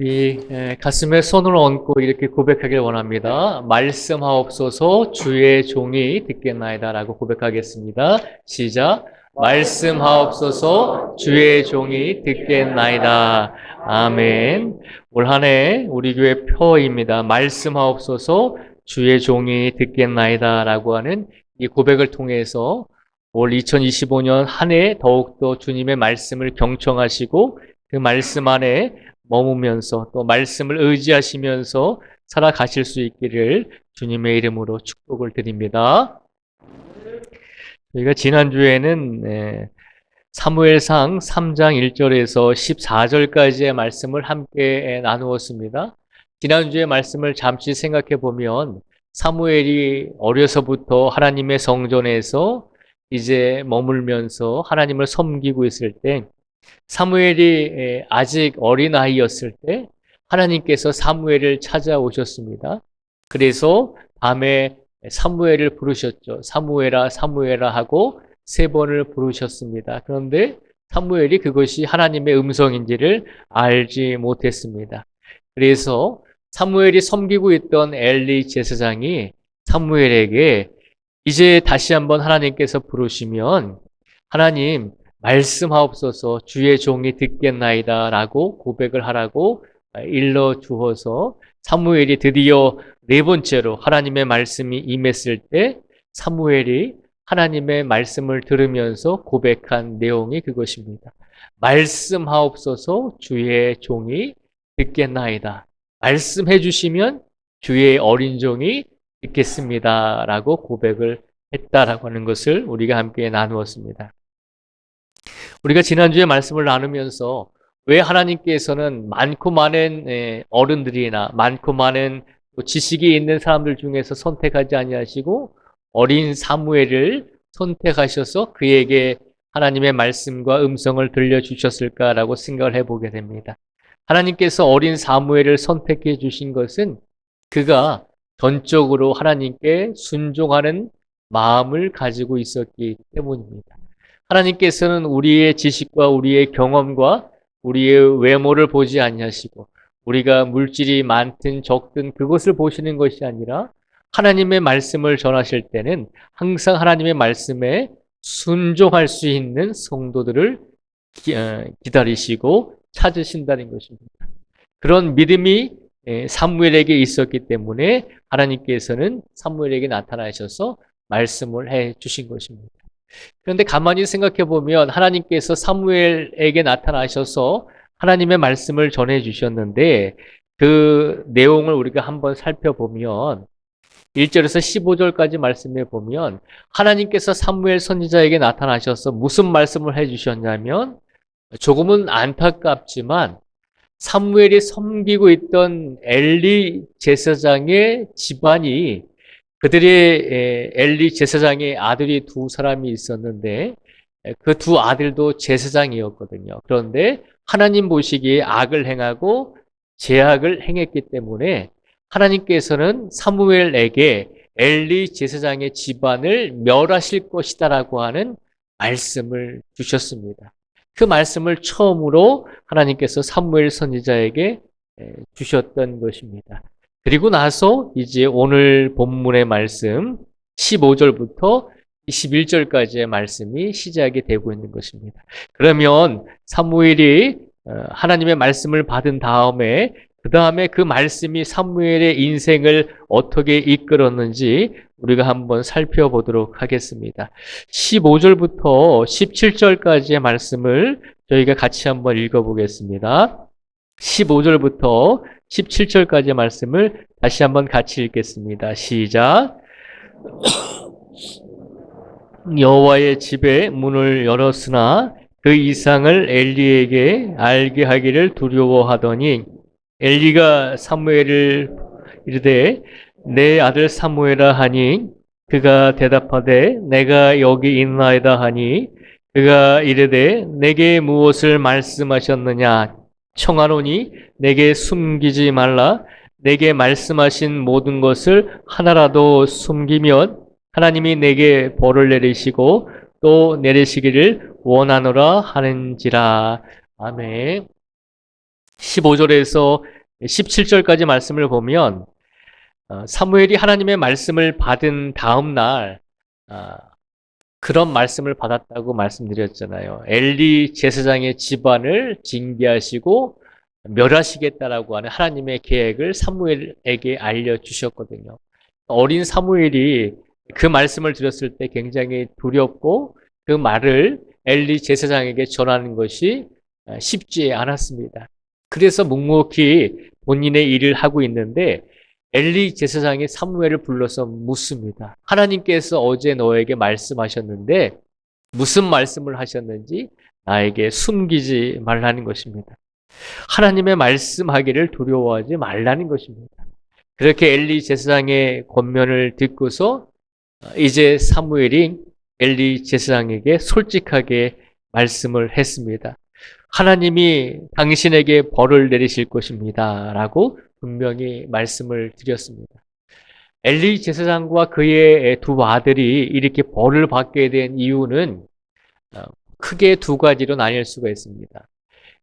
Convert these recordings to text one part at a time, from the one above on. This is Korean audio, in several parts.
우리 가슴에 손을 얹고 이렇게 고백하길 원합니다. 말씀하옵소서 주의 종이 듣겠나이다라고 고백하겠습니다. 시작. 말씀하옵소서 주의 종이 듣겠나이다. 아멘. 올 한 해 우리 교회 표입니다. 말씀하옵소서 주의 종이 듣겠나이다라고 하는 이 고백을 통해서 올 2025년 한 해 더욱더 주님의 말씀을 경청하시고 그 말씀 안에 머무면서 또 말씀을 의지하시면서 살아가실 수 있기를 주님의 이름으로 축복을 드립니다. 저희가 지난주에는 사무엘상 3장 1절에서 14절까지의 말씀을 함께 나누었습니다. 지난주의 말씀을 잠시 생각해 보면 사무엘이 어려서부터 하나님의 성전에서 이제 머물면서 하나님을 섬기고 있을 때 사무엘이 아직 어린아이였을 때 하나님께서 사무엘을 찾아오셨습니다. 그래서 밤에 사무엘을 부르셨죠. 사무엘아 사무엘아 하고 3번을 부르셨습니다. 그런데 사무엘이 그것이 하나님의 음성인지를 알지 못했습니다. 그래서 사무엘이 섬기고 있던 엘리 제사장이 사무엘에게 이제 다시 한번 하나님께서 부르시면 하나님 말씀하옵소서 주의 종이 듣겠나이다 라고 고백을 하라고 일러 주어서 사무엘이 드디어 4번째로 하나님의 말씀이 임했을 때 사무엘이 하나님의 말씀을 들으면서 고백한 내용이 그것입니다. 말씀하옵소서 주의 종이 듣겠나이다. 말씀해 주시면 주의 어린 종이 듣겠습니다 라고 고백을 했다라고 하는 것을 우리가 함께 나누었습니다. 우리가 지난주에 말씀을 나누면서 왜 하나님께서는 많고 많은 어른들이나 많고 많은 지식이 있는 사람들 중에서 선택하지 아니하시고 어린 사무엘을 선택하셔서 그에게 하나님의 말씀과 음성을 들려주셨을까라고 생각을 해보게 됩니다. 하나님께서 어린 사무엘을 선택해 주신 것은 그가 전적으로 하나님께 순종하는 마음을 가지고 있었기 때문입니다. 하나님께서는 우리의 지식과 우리의 경험과 우리의 외모를 보지 아니하시고 우리가 물질이 많든 적든 그것을 보시는 것이 아니라 하나님의 말씀을 전하실 때는 항상 하나님의 말씀에 순종할 수 있는 성도들을 기다리시고 찾으신다는 것입니다. 그런 믿음이 사무엘에게 있었기 때문에 하나님께서는 사무엘에게 나타나셔서 말씀을 해 주신 것입니다. 그런데 가만히 생각해 보면 하나님께서 사무엘에게 나타나셔서 하나님의 말씀을 전해 주셨는데 그 내용을 우리가 한번 살펴보면 1절에서 15절까지 말씀해 보면 하나님께서 사무엘 선지자에게 나타나셔서 무슨 말씀을 해 주셨냐면 조금은 안타깝지만 사무엘이 섬기고 있던 엘리 제사장의 집안이 그들의 엘리 제사장의 아들이 2사람이 있었는데 그 2 아들도 제사장이었거든요. 그런데 하나님 보시기에 악을 행하고 죄악을 행했기 때문에 하나님께서는 사무엘에게 엘리 제사장의 집안을 멸하실 것이다라고 하는 말씀을 주셨습니다. 그 말씀을 처음으로 하나님께서 사무엘 선지자에게 주셨던 것입니다. 그리고 나서 이제 오늘 본문의 말씀 15절부터 21절까지의 말씀이 시작이 되고 있는 것입니다. 그러면 사무엘이 하나님의 말씀을 받은 다음에 그 말씀이 사무엘의 인생을 어떻게 이끌었는지 우리가 한번 살펴보도록 하겠습니다. 15절부터 17절까지의 말씀을 저희가 같이 한번 읽어보겠습니다. 15절부터 17절까지의 말씀을 다시 한번 같이 읽겠습니다. 시작. 여호와의 집에 문을 열었으나 그 이상을 엘리에게 알게 하기를 두려워하더니 엘리가 사무엘을 이르되 내 아들 사무엘아 하니 그가 대답하되 내가 여기 있나이다 하니 그가 이르되 내게 무엇을 말씀하셨느냐 청하노니 내게 숨기지 말라 내게 말씀하신 모든 것을 하나라도 숨기면 하나님이 내게 벌을 내리시고 또 내리시기를 원하노라 하는지라. 아멘. 15절에서 17절까지 말씀을 보면 사무엘이 하나님의 말씀을 받은 다음 날 그런 말씀을 받았다고 말씀드렸잖아요. 엘리 제사장의 집안을 징계하시고 멸하시겠다라고 하는 하나님의 계획을 사무엘에게 알려주셨거든요. 어린 사무엘이 그 말씀을 들었을 때 굉장히 두렵고 그 말을 엘리 제사장에게 전하는 것이 쉽지 않았습니다. 그래서 묵묵히 본인의 일을 하고 있는데 엘리 제사장이 사무엘을 불러서 묻습니다. 하나님께서 어제 너에게 말씀하셨는데 무슨 말씀을 하셨는지 나에게 숨기지 말라는 것입니다. 하나님의 말씀하기를 두려워하지 말라는 것입니다. 그렇게 엘리 제사장의 권면을 듣고서 이제 사무엘이 엘리 제사장에게 솔직하게 말씀을 했습니다. 하나님이 당신에게 벌을 내리실 것입니다. 라고 분명히 말씀을 드렸습니다. 엘리 제사장과 그의 두 아들이 이렇게 벌을 받게 된 이유는 크게 두 가지로 나뉠 수가 있습니다.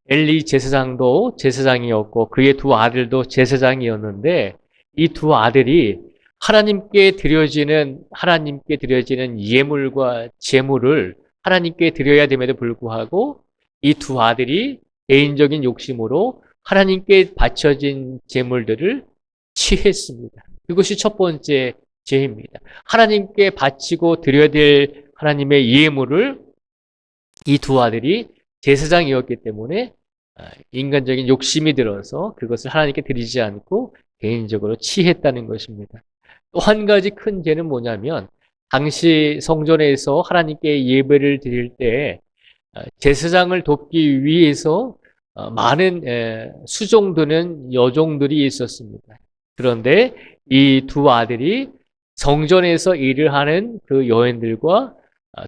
엘리 제사장도 제사장이었고 그의 두 아들도 제사장이었는데 이 두 아들이 하나님께 드려지는 예물과 제물을 하나님께 드려야 됨에도 불구하고 이 두 아들이 개인적인 욕심으로 하나님께 바쳐진 제물들을 취했습니다. 그것이 첫 번째 죄입니다. 하나님께 바치고 드려야 될 하나님의 예물을 이 두 아들이 제사장이었기 때문에 인간적인 욕심이 들어서 그것을 하나님께 드리지 않고 개인적으로 취했다는 것입니다. 또 한 가지 큰 죄는 뭐냐면 당시 성전에서 하나님께 예배를 드릴 때 제사장을 돕기 위해서 많은 수종드는 여종들이 있었습니다. 그런데 이 두 아들이 성전에서 일을 하는 그 여인들과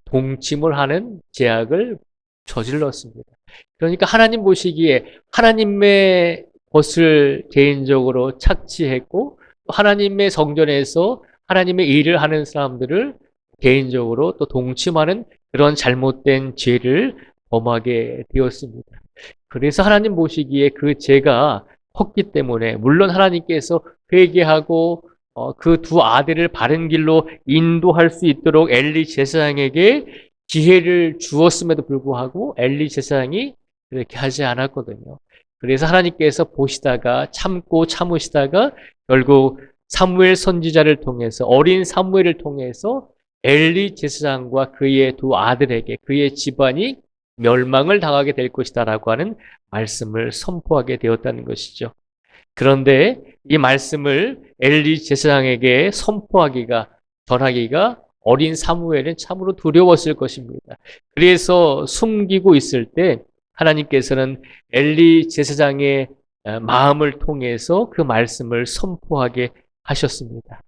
동침을 하는 죄악을 저질렀습니다. 그러니까 하나님 보시기에 하나님의 것을 개인적으로 착취했고 하나님의 성전에서 하나님의 일을 하는 사람들을 개인적으로 또 동침하는 그런 잘못된 죄를 범하게 되었습니다. 그래서 하나님 보시기에 그 죄가 컸기 때문에 물론 하나님께서 회개하고 그 두 아들을 바른 길로 인도할 수 있도록 엘리 제사장에게 기회를 주었음에도 불구하고 엘리 제사장이 그렇게 하지 않았거든요. 그래서 하나님께서 보시다가 참으시다가 결국 사무엘 선지자를 통해서 어린 사무엘을 통해서 엘리 제사장과 그의 두 아들에게 그의 집안이 멸망을 당하게 될 것이다라고 하는 말씀을 선포하게 되었다는 것이죠. 그런데 이 말씀을 엘리 제사장에게 전하기가 어린 사무엘은 참으로 두려웠을 것입니다. 그래서 숨기고 있을 때 하나님께서는 엘리 제사장의 마음을 통해서 그 말씀을 선포하게 하셨습니다.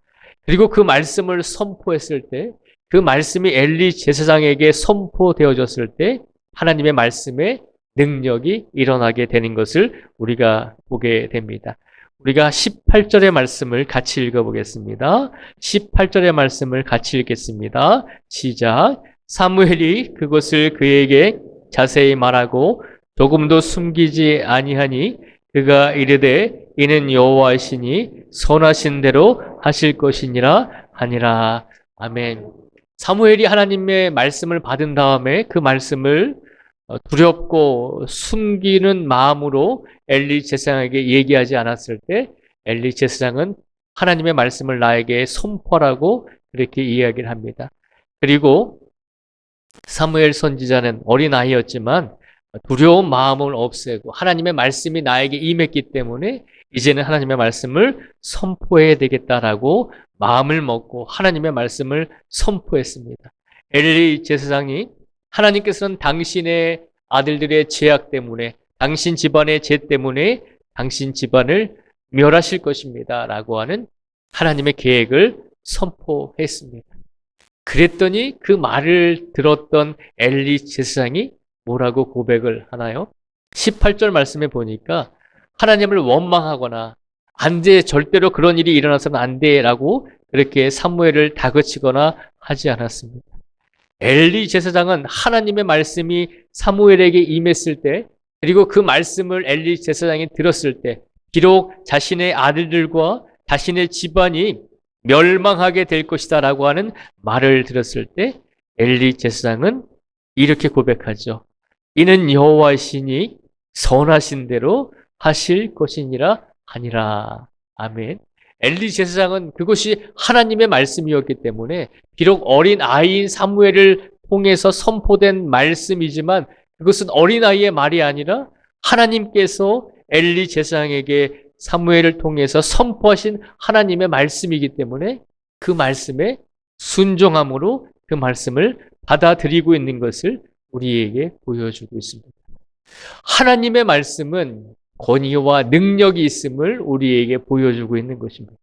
그리고 그 말씀을 선포했을 때 그 말씀이 엘리 제사장에게 선포되어졌을 때 하나님의 말씀의 능력이 일어나게 되는 것을 우리가 보게 됩니다. 우리가 18절의 말씀을 같이 읽어보겠습니다. 18절의 말씀을 같이 읽겠습니다. 시작. 사무엘이 그것을 그에게 자세히 말하고 조금도 숨기지 아니하니 그가 이르되 이는 여호와시니 선하신 대로 하실 것이니라 하니라. 아멘. 사무엘이 하나님의 말씀을 받은 다음에 그 말씀을 두렵고 숨기는 마음으로 엘리 제사장에게 얘기하지 않았을 때 엘리 제사장은 하나님의 말씀을 나에게 선포하라고 그렇게 이야기를 합니다. 그리고 사무엘 선지자는 어린아이였지만 두려운 마음을 없애고 하나님의 말씀이 나에게 임했기 때문에 이제는 하나님의 말씀을 선포해야 되겠다라고 마음을 먹고 하나님의 말씀을 선포했습니다. 엘리 제사장이 하나님께서는 당신의 아들들의 죄악 때문에 당신 집안의 죄 때문에 당신 집안을 멸하실 것입니다 라고 하는 하나님의 계획을 선포했습니다. 그랬더니 그 말을 들었던 엘리 제사장이 뭐라고 고백을 하나요? 18절 말씀에 보니까 하나님을 원망하거나 안 돼, 절대로 그런 일이 일어나서는 안 돼 라고 그렇게 사무엘을 다그치거나 하지 않았습니다. 엘리 제사장은 하나님의 말씀이 사무엘에게 임했을 때 그리고 그 말씀을 엘리 제사장이 들었을 때 비록 자신의 아들들과 자신의 집안이 멸망하게 될 것이다라고 하는 말을 들었을 때 엘리 제사장은 이렇게 고백하죠. 이는 여호와의 신이 선하신 대로 하실 것이니라 하니라. 아멘. 엘리 제사장은 그것이 하나님의 말씀이었기 때문에 비록 어린 아이인 사무엘을 통해서 선포된 말씀이지만 그것은 어린아이의 말이 아니라 하나님께서 엘리 제사장에게 사무엘을 통해서 선포하신 하나님의 말씀이기 때문에 그 말씀에 순종함으로 그 말씀을 받아들이고 있는 것을 우리에게 보여주고 있습니다. 하나님의 말씀은 권위와 능력이 있음을 우리에게 보여주고 있는 것입니다.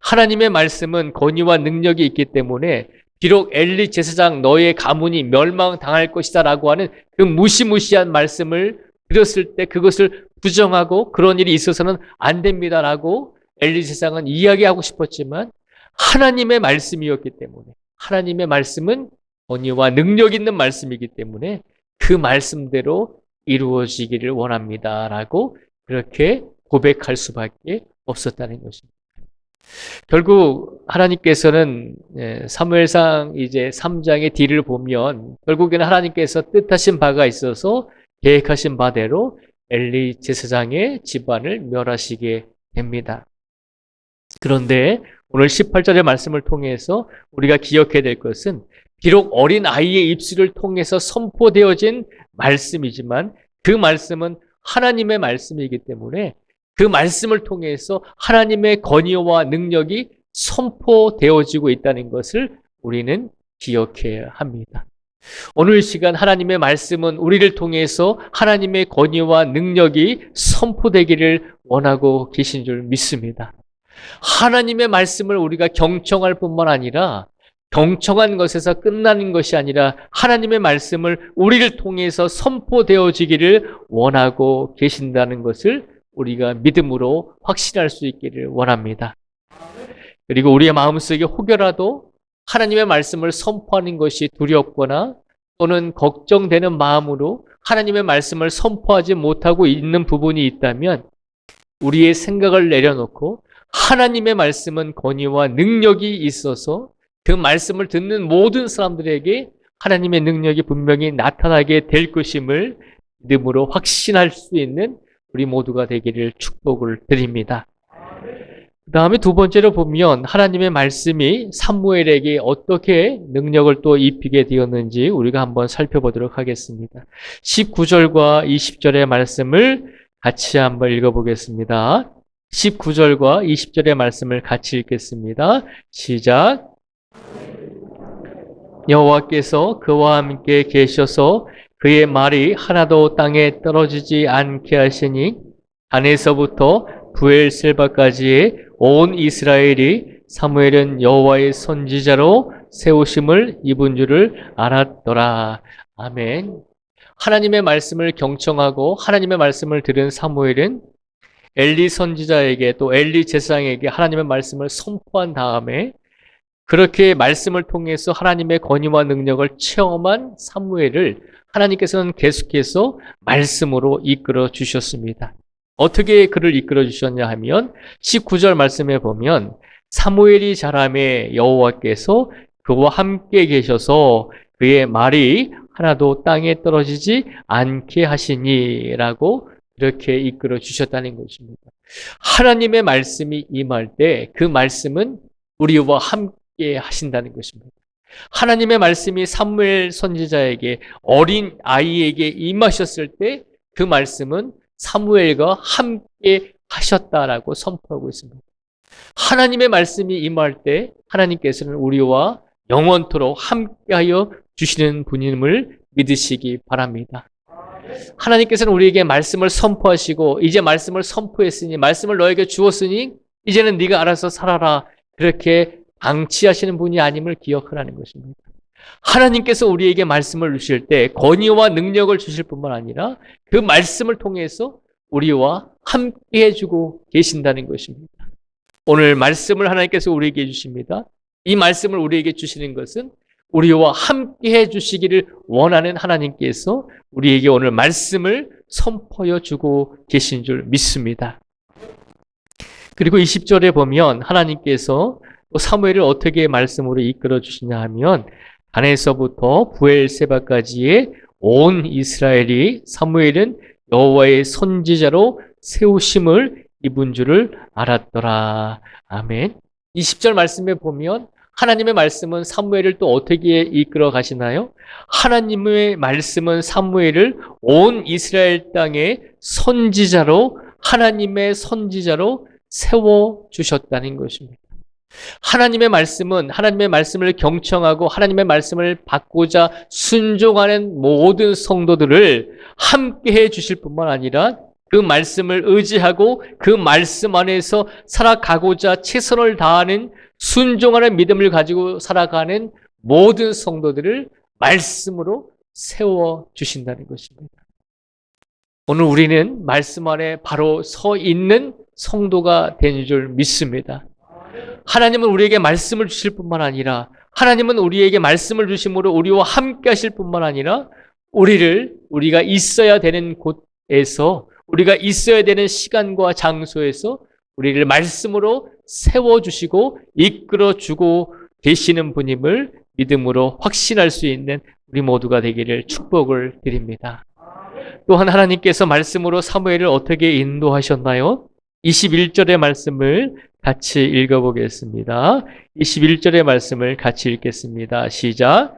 하나님의 말씀은 권위와 능력이 있기 때문에 비록 엘리 제사장 너의 가문이 멸망당할 것이다 라고 하는 그 무시무시한 말씀을 들었을 때 그것을 부정하고 그런 일이 있어서는 안 됩니다 라고 엘리 제사장은 이야기하고 싶었지만 하나님의 말씀이었기 때문에 하나님의 말씀은 권위와 능력 있는 말씀이기 때문에 그 말씀대로 이루어지기를 원합니다 라고 그렇게 고백할 수밖에 없었다는 것입니다. 결국 하나님께서는 사무엘상 이제 3장의 뒤를 보면 결국에는 하나님께서 뜻하신 바가 있어서 계획하신 바대로 엘리 제사장의 집안을 멸하시게 됩니다. 그런데 오늘 18절의 말씀을 통해서 우리가 기억해야 될 것은 비록 어린 아이의 입술을 통해서 선포되어진 말씀이지만 그 말씀은 하나님의 말씀이기 때문에 그 말씀을 통해서 하나님의 권위와 능력이 선포되어지고 있다는 것을 우리는 기억해야 합니다. 오늘 시간 하나님의 말씀은 우리를 통해서 하나님의 권위와 능력이 선포되기를 원하고 계신 줄 믿습니다. 하나님의 말씀을 우리가 경청할 뿐만 아니라 경청한 것에서 끝나는 것이 아니라 하나님의 말씀을 우리를 통해서 선포되어지기를 원하고 계신다는 것을 우리가 믿음으로 확신할 수 있기를 원합니다. 그리고 우리의 마음속에 혹여라도 하나님의 말씀을 선포하는 것이 두렵거나 또는 걱정되는 마음으로 하나님의 말씀을 선포하지 못하고 있는 부분이 있다면 우리의 생각을 내려놓고 하나님의 말씀은 권위와 능력이 있어서 그 말씀을 듣는 모든 사람들에게 하나님의 능력이 분명히 나타나게 될 것임을 믿음으로 확신할 수 있는 우리 모두가 되기를 축복을 드립니다. 그 다음에 두 번째로 보면 하나님의 말씀이 사무엘에게 어떻게 능력을 또 입히게 되었는지 우리가 한번 살펴보도록 하겠습니다. 19절과 20절의 말씀을 같이 한번 읽어보겠습니다. 19절과 20절의 말씀을 같이 읽겠습니다. 시작. 여호와께서 그와 함께 계셔서 그의 말이 하나도 땅에 떨어지지 않게 하시니 단에서부터 브엘셀바까지의 온 이스라엘이 사무엘은 여호와의 선지자로 세우심을 입은 줄을 알았더라. 아멘. 하나님의 말씀을 경청하고 하나님의 말씀을 들은 사무엘은 엘리 선지자에게 또 엘리 제사장에게 하나님의 말씀을 선포한 다음에 그렇게 말씀을 통해서 하나님의 권위와 능력을 체험한 사무엘을 하나님께서는 계속해서 말씀으로 이끌어 주셨습니다. 어떻게 그를 이끌어 주셨냐 하면 19절 말씀에 보면 사무엘이 자라매 여호와께서 그와 함께 계셔서 그의 말이 하나도 땅에 떨어지지 않게 하시니라고 이렇게 이끌어 주셨다는 것입니다. 하나님의 말씀이 임할 때 그 말씀은 우리와 함께 하신다는 것입니다. 하나님의 말씀이 사무엘 선지자에게 어린 아이에게 임하셨을 때 그 말씀은 사무엘과 함께 하셨다라고 선포하고 있습니다. 하나님의 말씀이 임할 때 하나님께서는 우리와 영원토록 함께하여 주시는 분임을 믿으시기 바랍니다. 하나님께서는 우리에게 말씀을 선포하시고 이제 말씀을 선포했으니 말씀을 너에게 주었으니 이제는 네가 알아서 살아라 그렇게 방치하시는 분이 아님을 기억하라는 것입니다. 하나님께서 우리에게 말씀을 주실 때 권위와 능력을 주실 뿐만 아니라 그 말씀을 통해서 우리와 함께 해주고 계신다는 것입니다. 오늘 말씀을 하나님께서 우리에게 주십니다. 이 말씀을 우리에게 주시는 것은 우리와 함께 해주시기를 원하는 하나님께서 우리에게 오늘 말씀을 선포해 주고 계신 줄 믿습니다. 그리고 20절에 보면 하나님께서 또 사무엘을 어떻게 말씀으로 이끌어 주시냐 하면 단에서부터 부엘세바까지의 온 이스라엘이 사무엘은 여호와의 선지자로 세우심을 입은 줄을 알았더라. 아멘. 20절 말씀에 보면 하나님의 말씀은 사무엘을 또 어떻게 이끌어 가시나요? 하나님의 말씀은 사무엘을 온 이스라엘 땅의 선지자로, 하나님의 선지자로 세워 주셨다는 것입니다. 하나님의 말씀은 하나님의 말씀을 경청하고 하나님의 말씀을 받고자 순종하는 모든 성도들을 함께 해 주실 뿐만 아니라 그 말씀을 의지하고 그 말씀 안에서 살아가고자 최선을 다하는 순종하는 믿음을 가지고 살아가는 모든 성도들을 말씀으로 세워 주신다는 것입니다. 오늘 우리는 말씀 안에 바로 서 있는 성도가 된 줄 믿습니다. 하나님은 우리에게 말씀을 주실 뿐만 아니라 하나님은 우리에게 말씀을 주심으로 우리와 함께 하실 뿐만 아니라 우리가 있어야 되는 곳에서 우리가 있어야 되는 시간과 장소에서 우리를 말씀으로 세워주시고 이끌어주고 계시는 분임을 믿음으로 확신할 수 있는 우리 모두가 되기를 축복을 드립니다. 또한 하나님께서 말씀으로 사무엘을 어떻게 인도하셨나요? 21절의 말씀을 같이 읽어보겠습니다. 21절의 말씀을 같이 읽겠습니다. 시작.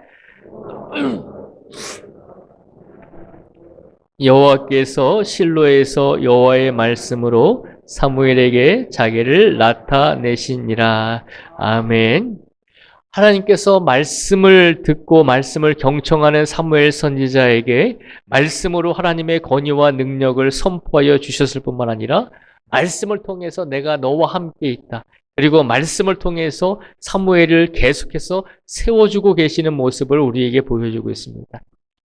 여호와께서 실로에서 여호와의 말씀으로 사무엘에게 자기를 나타내시니라. 아멘. 하나님께서 말씀을 듣고 말씀을 경청하는 사무엘 선지자에게 말씀으로 하나님의 권위와 능력을 선포하여 주셨을 뿐만 아니라 말씀을 통해서 내가 너와 함께 있다. 그리고 말씀을 통해서 사무엘을 계속해서 세워주고 계시는 모습을 우리에게 보여주고 있습니다.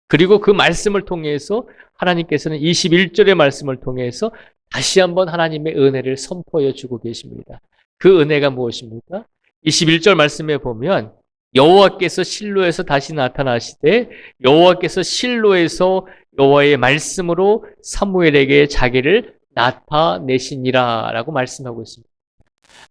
그리고 그 말씀을 통해서 하나님께서는 21절의 말씀을 통해서 다시 한번 하나님의 은혜를 선포해 주고 계십니다. 그 은혜가 무엇입니까? 21절 말씀에 보면 여호와께서 실로에서 다시 나타나시되 여호와께서 실로에서 여호와의 말씀으로 사무엘에게 자기를 나타내시니라 라고 말씀하고 있습니다.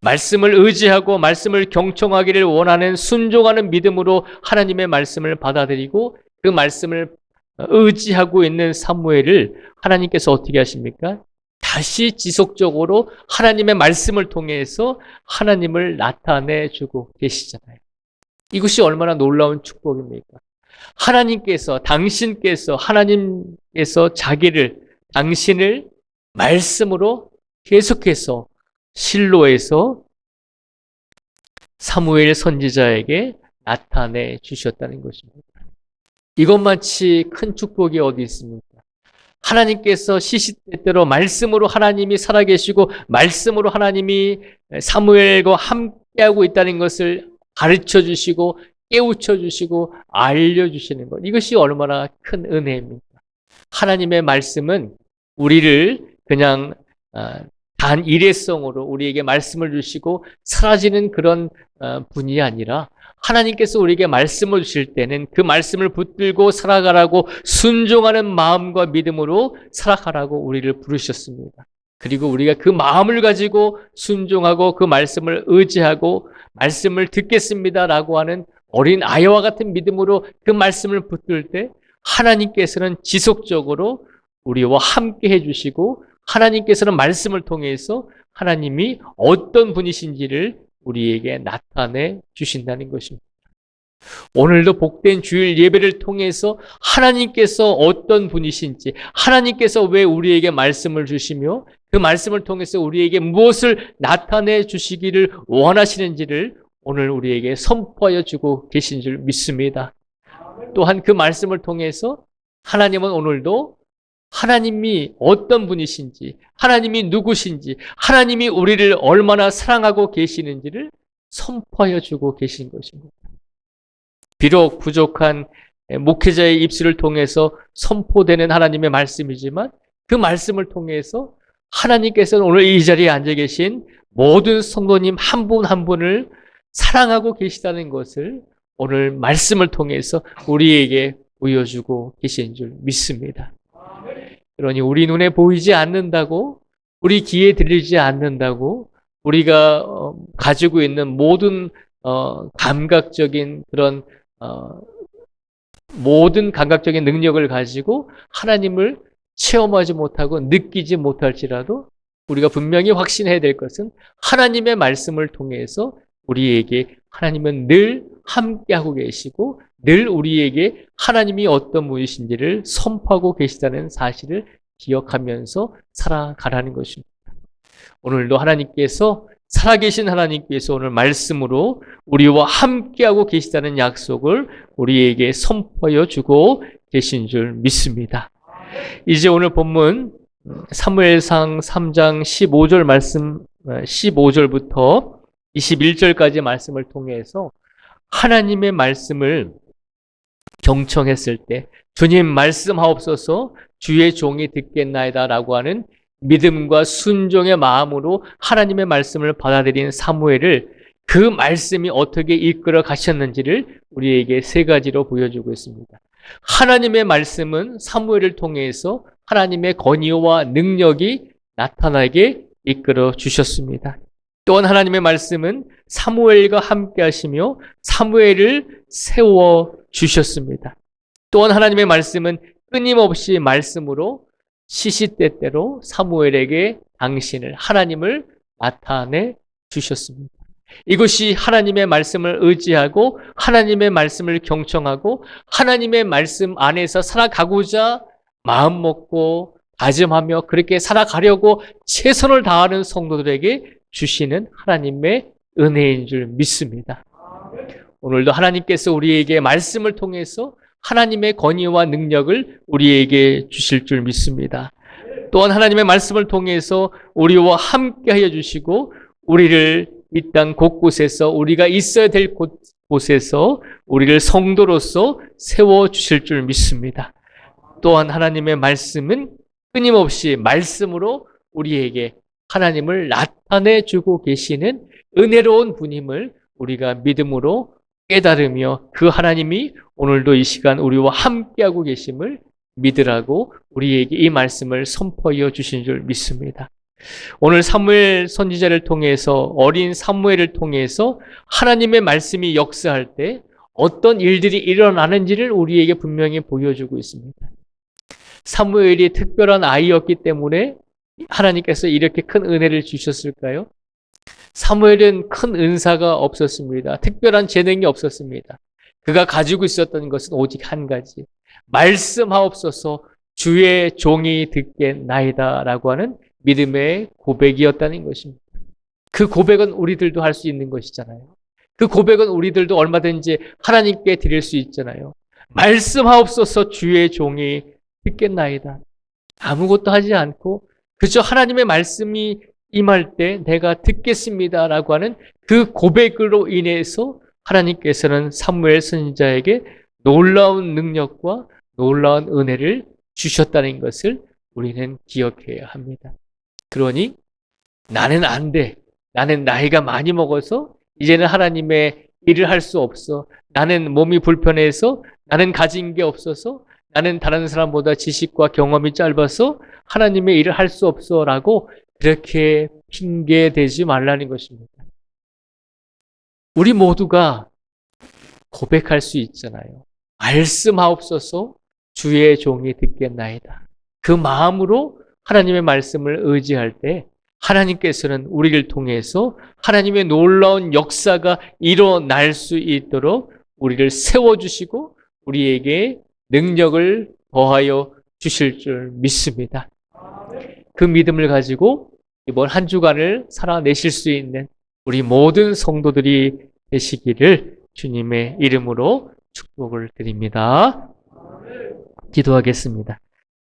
말씀을 의지하고 말씀을 경청하기를 원하는 순종하는 믿음으로 하나님의 말씀을 받아들이고 그 말씀을 의지하고 있는 사무엘을 하나님께서 어떻게 하십니까? 다시 지속적으로 하나님의 말씀을 통해서 하나님을 나타내주고 계시잖아요. 이것이 얼마나 놀라운 축복입니까? 하나님께서 당신을 말씀으로 계속해서 실로에서 사무엘 선지자에게 나타내 주셨다는 것입니다. 이것만치 큰 축복이 어디 있습니까? 하나님께서 시시때때로 말씀으로 하나님이 살아계시고 말씀으로 하나님이 사무엘과 함께하고 있다는 것을 가르쳐 주시고 깨우쳐 주시고 알려주시는 것. 이것이 얼마나 큰 은혜입니까? 하나님의 말씀은 우리를 그냥 단 일회성으로 우리에게 말씀을 주시고 사라지는 그런 분이 아니라 하나님께서 우리에게 말씀을 주실 때는 그 말씀을 붙들고 살아가라고 순종하는 마음과 믿음으로 살아가라고 우리를 부르셨습니다. 그리고 우리가 그 마음을 가지고 순종하고 그 말씀을 의지하고 말씀을 듣겠습니다라고 하는 어린 아이와 같은 믿음으로 그 말씀을 붙들 때 하나님께서는 지속적으로 우리와 함께 해주시고 하나님께서는 말씀을 통해서 하나님이 어떤 분이신지를 우리에게 나타내 주신다는 것입니다. 오늘도 복된 주일 예배를 통해서 하나님께서 어떤 분이신지, 하나님께서 왜 우리에게 말씀을 주시며 그 말씀을 통해서 우리에게 무엇을 나타내 주시기를 원하시는지를 오늘 우리에게 선포하여 주고 계신 줄 믿습니다. 또한 그 말씀을 통해서 하나님은 오늘도 하나님이 어떤 분이신지, 하나님이 누구신지, 하나님이 우리를 얼마나 사랑하고 계시는지를 선포하여 주고 계신 것입니다. 비록 부족한 목회자의 입술을 통해서 선포되는 하나님의 말씀이지만 그 말씀을 통해서 하나님께서는 오늘 이 자리에 앉아 계신 모든 성도님 한 분 한 분을 사랑하고 계시다는 것을 오늘 말씀을 통해서 우리에게 보여주고 계신 줄 믿습니다. 그러니 우리 눈에 보이지 않는다고, 우리 귀에 들리지 않는다고, 우리가 가지고 있는 모든 감각적인 그런 모든 감각적인 능력을 가지고 하나님을 체험하지 못하고 느끼지 못할지라도 우리가 분명히 확신해야 될 것은 하나님의 말씀을 통해서 우리에게 하나님은 늘 함께하고 계시고 늘 우리에게 하나님이 어떤 분이신지를 선포하고 계시다는 사실을 기억하면서 살아가라는 것입니다. 오늘도 하나님께서 살아계신 하나님께서 오늘 말씀으로 우리와 함께하고 계시다는 약속을 우리에게 선포하여 주고 계신 줄 믿습니다. 이제 오늘 본문 사무엘상 3장 15절 말씀, 15절부터 21절까지 말씀을 통해서 하나님의 말씀을 경청했을 때 주님 말씀하옵소서 주의 종이 듣겠나이다 라고 하는 믿음과 순종의 마음으로 하나님의 말씀을 받아들인 사무엘을 그 말씀이 어떻게 이끌어 가셨는지를 우리에게 세 가지로 보여주고 있습니다. 하나님의 말씀은 사무엘을 통해서 하나님의 권위와 능력이 나타나게 이끌어 주셨습니다. 또한 하나님의 말씀은 사무엘과 함께 하시며 사무엘을 세워 주셨습니다. 또한 하나님의 말씀은 끊임없이 말씀으로 시시때때로 사무엘에게 당신을 하나님을 나타내 주셨습니다. 이것이 하나님의 말씀을 의지하고 하나님의 말씀을 경청하고 하나님의 말씀 안에서 살아가고자 마음 먹고 다짐하며 그렇게 살아가려고 최선을 다하는 성도들에게 주시는 하나님의 은혜인 줄 믿습니다. 오늘도 하나님께서 우리에게 말씀을 통해서 하나님의 권위와 능력을 우리에게 주실 줄 믿습니다. 또한 하나님의 말씀을 통해서 우리와 함께 하여 주시고 우리를 이 땅 곳곳에서 우리가 있어야 될 곳에서 우리를 성도로서 세워주실 줄 믿습니다. 또한 하나님의 말씀은 끊임없이 말씀으로 우리에게 하나님을 나타내주고 계시는 은혜로운 분임을 우리가 믿음으로 깨달으며 그 하나님이 오늘도 이 시간 우리와 함께하고 계심을 믿으라고 우리에게 이 말씀을 선포하여 주신 줄 믿습니다. 오늘 사무엘 선지자를 통해서 어린 사무엘을 통해서 하나님의 말씀이 역사할 때 어떤 일들이 일어나는지를 우리에게 분명히 보여주고 있습니다. 사무엘이 특별한 아이였기 때문에 하나님께서 이렇게 큰 은혜를 주셨을까요? 사무엘은 큰 은사가 없었습니다. 특별한 재능이 없었습니다. 그가 가지고 있었던 것은 오직 한 가지. 말씀하옵소서 주의 종이 듣겠나이다 라고 하는 믿음의 고백이었다는 것입니다. 그 고백은 우리들도 할 수 있는 것이잖아요. 그 고백은 우리들도 얼마든지 하나님께 드릴 수 있잖아요. 말씀하옵소서 주의 종이 듣겠나이다. 아무것도 하지 않고 그저 하나님의 말씀이 임할 때 내가 듣겠습니다 라고 하는 그 고백으로 인해서 하나님께서는 사무엘 선지자에게 놀라운 능력과 놀라운 은혜를 주셨다는 것을 우리는 기억해야 합니다. 그러니 나는 안 돼. 나는 나이가 많이 먹어서 이제는 하나님의 일을 할 수 없어. 나는 몸이 불편해서 나는 가진 게 없어서 나는 다른 사람보다 지식과 경험이 짧아서 하나님의 일을 할 수 없어 라고 그렇게 핑계대지 말라는 것입니다. 우리 모두가 고백할 수 있잖아요. 말씀하옵소서 주의 종이 듣겠나이다. 그 마음으로 하나님의 말씀을 의지할 때 하나님께서는 우리를 통해서 하나님의 놀라운 역사가 일어날 수 있도록 우리를 세워주시고 우리에게 능력을 더하여 주실 줄 믿습니다. 그 믿음을 가지고 이번 한 주간을 살아내실 수 있는 우리 모든 성도들이 되시기를 주님의 이름으로 축복을 드립니다. 기도하겠습니다.